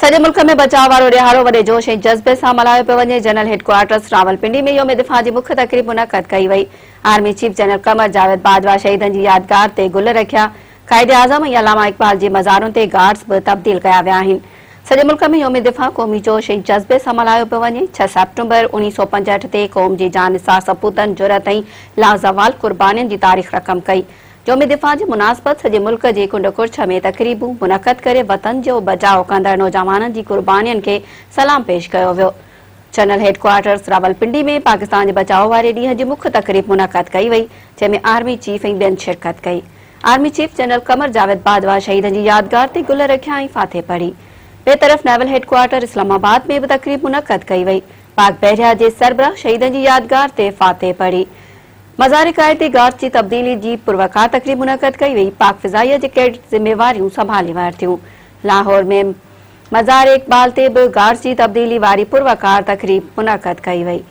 सॼे मुल्क में बचाव वारो ॾिहाड़ो वॾे जोश ऐं जज़्बे सां मल्हायो पियो वञे। जनरल हेडक्वार्टर्स रावलपिंडी में योम दिफ़ा जी मुख्य तक़रीब मुनक़द कई वई। Army chief general Qamar Javed Bajwa शहीदनि जी यादगार ते गुल रखिया। कायदे आज़म ऐं अलामा इक़बाल जी मज़ारुनि ते गार्ड्स बि तब्दील कया विया आहिनि। सॼे मुल्क में योम दिफ़ा क़ौमी जोश ऐं जज़्बे सां मल्हायो पियो वञे। 6 सेप्टेम्बर 1965 ते क़ौम जी जानिसार सपूतनि जुरत ऐं लाज़वाल क़ुर्बानियुनि जी तारीख़ रक़म कई। योम दिफ़ा जी मुनासिबत सॼे मुल्क जे कुंड कुर्छ में तक़रीबूं मुनक़द करे वतन जो बचाव कंदड़ नौजवाननि जी क़ुर्बानियुनि खे सलाम पेश कयो वियो। जनरल हेडक्वार्टर्स रावलपिंडी में पाकिस्तान जे बचाव वारे ॾींहं जी मुख्य तक़रीब मुनक़द कई वई, जंहिंमें आर्मी चीफ ऐं ॿियनि शिरकत कई। Army chief general Qamar Javed Bajwa शहीदनि जी यादगार ते गुल रखिया ऐं फाथे पढ़ी। ॿिए तरफ़ नेवल हेडक्वार्टर इस्लामाबाद में बि तक़रीब मुनक़द कई वई। पाक बहरिया जे सरबराह शहीदनि जी यादगार ते फाथे पढ़ी। मज़ार क़ायदे गार्ड जी तब्दीली जी पुरवकार तक़रीब मुनक़द कई वई। पाक फ़िज़ाइया जे कैडेट ज़िम्मेवारियूं संभाले वरितियूं। लाहौर में मज़ार इक़बाल ते बि गार्ड जी तब्दीली वारी पुरवकार तक़रीब मुनक़द कई वई।